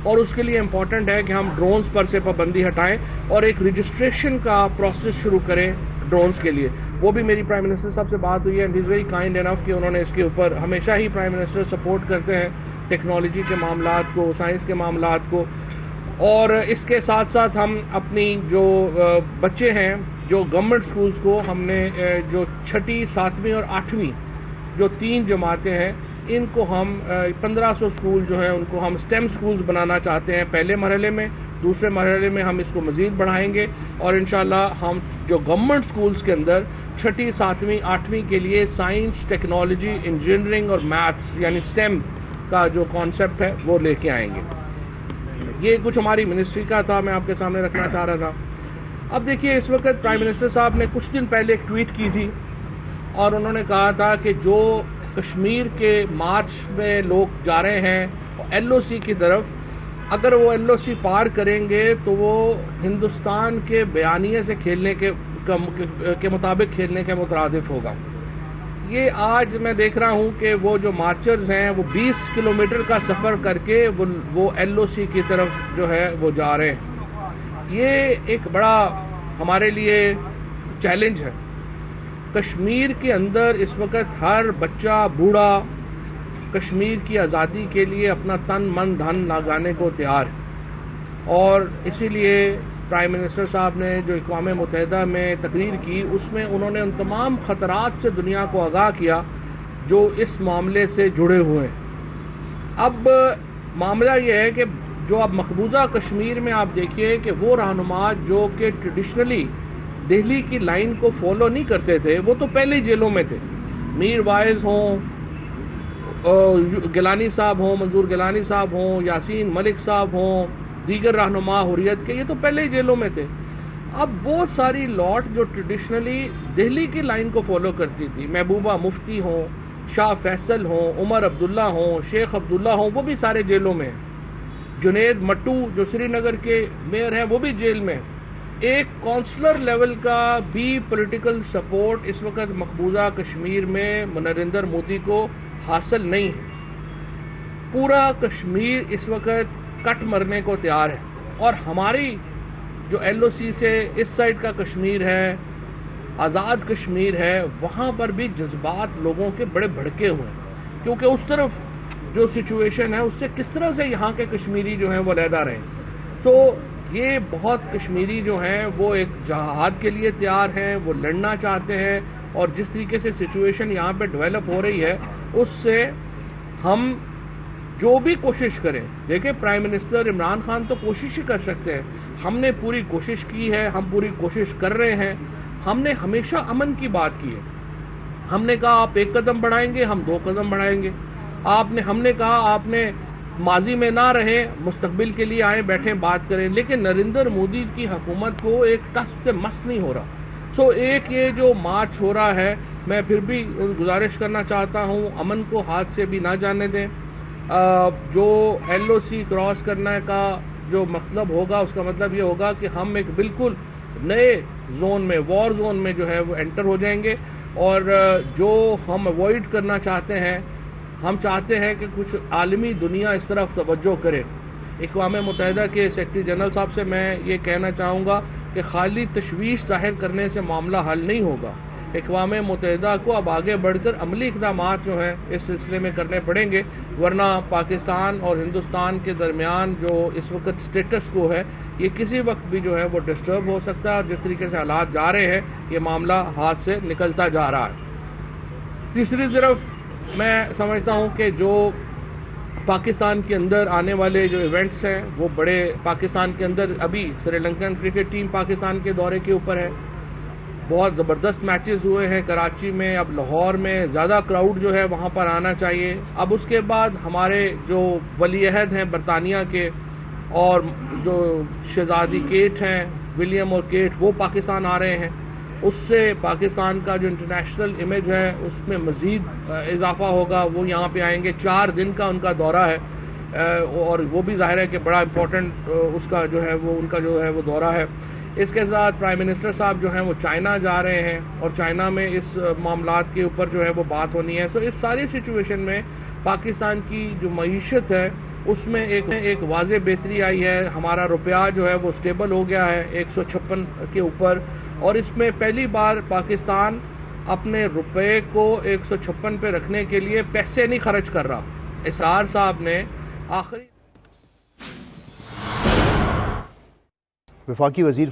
اور اس کے لیے امپورٹنٹ ہے کہ ہم ڈرونز پر سے پابندی ہٹائیں اور ایک رجسٹریشن کا پروسیس شروع کریں ڈرونز کے لیے. وہ بھی میری پرائم منسٹر صاحب سے بات ہوئی ہے and he is very kind انف کہ انہوں نے اس کے اوپر ہمیشہ ہی پرائم منسٹر سپورٹ کرتے ہیں ٹیکنالوجی کے معاملات کو, سائنس کے معاملات کو. اور اس کے ساتھ ساتھ ہم اپنی جو بچے ہیں جو گورنمنٹ سکولز کو ہم نے جو 6ٹھی 7ویں اور 8ویں جو 3 جماعتیں ہیں ان کو ہم 1500 سکول جو ہیں ان کو ہم STEM سکولز بنانا چاہتے ہیں پہلے مرحلے میں. دوسرے مرحلے میں ہم اس کو مزید بڑھائیں گے اور انشاءاللہ ہم جو گورنمنٹ سکولز کے اندر 6ٹھی 7ویں 8ویں کے لیے سائنس, ٹیکنالوجی, انجینئرنگ اور میتھس یعنی STEM کا جو کانسیپٹ ہے وہ لے کے آئیں گے. یہ کچھ ہماری منسٹری کا تھا, میں آپ کے سامنے رکھنا چاہ رہا تھا. اب دیکھیے اس وقت پرائم منسٹر صاحب نے کچھ دن پہلے ایک ٹویٹ کی تھی اور انہوں نے کہا تھا کہ جو کشمیر کے مارچ میں لوگ جا رہے ہیں LOC کی طرف, اگر وہ LOC پار کریں گے تو وہ ہندوستان کے بیانیے سے کھیلنے کے مطابق کھیلنے کے مترادف ہوگا. یہ آج میں دیکھ رہا ہوں کہ وہ جو مارچرز ہیں وہ 20 کلومیٹر کا سفر کر کے وہ LOC کی طرف جو ہے وہ جا رہے ہیں. یہ ایک بڑا ہمارے لیے چیلنج ہے. کشمیر کے اندر اس وقت ہر بچہ بوڑھا کشمیر کی آزادی کے لیے اپنا تن من دھن لگانے کو تیار ہے اور اسی لیے پرائم منسٹر صاحب نے جو اقوام متحدہ میں تقریر کی اس میں انہوں نے ان تمام خطرات سے دنیا کو آگاہ کیا جو اس معاملے سے جڑے ہوئے ہیں. اب معاملہ یہ ہے کہ جو اب مقبوضہ کشمیر میں آپ دیکھیے کہ وہ رہنما جو کہ ٹریڈیشنلی دہلی کی لائن کو فالو نہیں کرتے تھے وہ تو پہلے ہی جیلوں میں تھے. میر وائز ہوں, گیلانی صاحب ہوں, منظور گیلانی صاحب ہوں, یاسین ملک صاحب ہوں, دیگر رہنما حریت کے, یہ تو پہلے ہی جیلوں میں تھے. اب وہ ساری لاٹ جو ٹریڈیشنلی دہلی کی لائن کو فالو کرتی تھی, محبوبہ مفتی ہوں, شاہ فیصل ہوں, عمر عبداللہ ہوں, شیخ عبداللہ ہوں, وہ بھی سارے جیلوں میں ہیں. جنید مٹو جو سری نگر کے میئر ہیں وہ بھی جیل میں ہیں. ایک کونسلر لیول کا بھی پولیٹیکل سپورٹ اس وقت مقبوضہ کشمیر میں نریندر مودی کو حاصل نہیں ہے. پورا کشمیر اس وقت کٹ مرنے کو تیار ہے اور ہماری جو LOC سے اس سائڈ کا کشمیر ہے, آزاد کشمیر ہے, وہاں پر بھی جذبات لوگوں کے بڑے بھڑکے ہوئے ہیں کیونکہ اس طرف جو سچویشن ہے اس سے کس طرح سے یہاں کے کشمیری جو ہیں وہ علیحدہ رہیں. تو یہ بہت کشمیری جو ہیں وہ ایک جہاد کے لیے تیار ہیں, وہ لڑنا چاہتے ہیں اور جس طریقے سے سچویشن یہاں پہ ڈیولپ ہو رہی ہے اس سے ہم جو بھی کوشش کریں, دیکھیں پرائم منسٹر عمران خان تو کوشش ہی کر سکتے ہیں, ہم نے پوری کوشش کی ہے, ہم پوری کوشش کر رہے ہیں. ہم نے ہمیشہ امن کی بات کی ہے. ہم نے کہا آپ 1 قدم بڑھائیں گے, ہم 2 قدم بڑھائیں گے. ہم نے کہا آپ نے ماضی میں نہ رہیں, مستقبل کے لیے آئیں, بیٹھیں, بات کریں. لیکن نریندر مودی کی حکومت کو ایک ٹس سے مس نہیں ہو رہا. ایک یہ جو مارچ ہو رہا ہے, میں پھر بھی گزارش کرنا چاہتا ہوں امن کو ہاتھ سے بھی نہ جانے دیں. جو LOC کراس کرنے کا جو مطلب ہوگا اس کا مطلب یہ ہوگا کہ ہم ایک بالکل نئے زون میں, وار زون میں جو ہے وہ انٹر ہو جائیں گے. اور جو ہم اوائڈ کرنا چاہتے ہیں, ہم چاہتے ہیں کہ کچھ عالمی دنیا اس طرف توجہ کرے. اقوام متحدہ کے سیکرٹری جنرل صاحب سے میں یہ کہنا چاہوں گا کہ خالی تشویش ظاہر کرنے سے معاملہ حل نہیں ہوگا. اقوام متحدہ کو اب آگے بڑھ کر عملی اقدامات جو ہیں اس سلسلے میں کرنے پڑیں گے, ورنہ پاکستان اور ہندوستان کے درمیان جو اس وقت سٹیٹس کو ہے یہ کسی وقت بھی جو ہے وہ ڈسٹرب ہو سکتا ہے. اور جس طریقے سے حالات جا رہے ہیں یہ معاملہ ہاتھ سے نکلتا جا رہا ہے. تیسری طرف میں سمجھتا ہوں کہ جو پاکستان کے اندر آنے والے جو ایونٹس ہیں وہ بڑے, پاکستان کے اندر ابھی سری لنکن کرکٹ ٹیم پاکستان کے دورے کے اوپر ہے. بہت زبردست میچز ہوئے ہیں کراچی میں, اب لاہور میں زیادہ کراؤڈ جو ہے وہاں پر آنا چاہیے. اب اس کے بعد ہمارے جو ولی عہد ہیں برطانیہ کے اور جو شہزادی کیٹ ہیں, ولیم اور کیٹ, وہ پاکستان آ رہے ہیں. اس سے پاکستان کا جو انٹرنیشنل امیج ہے اس میں مزید اضافہ ہوگا. وہ یہاں پہ آئیں گے, 4 دن کا ان کا دورہ ہے اور وہ بھی ظاہر ہے کہ بڑا امپورٹنٹ اس کا جو ہے وہ ان کا جو ہے وہ دورہ ہے. اس کے ساتھ پرائم منسٹر صاحب جو ہیں وہ چائنا جا رہے ہیں اور چائنا میں اس معاملات کے اوپر جو ہے وہ بات ہونی ہے. اس ساری سچویشن میں پاکستان کی جو معیشت ہے اس میں ایک واضح بہتری آئی ہے. ہمارا روپیہ جو ہے وہ سٹیبل ہو گیا ہے 156 کے اوپر, اور اس میں پہلی بار پاکستان اپنے روپے کو 156 پہ رکھنے کے لیے پیسے نہیں خرچ کر رہا. اسرار صاحب نے آخری وفاقی وزیر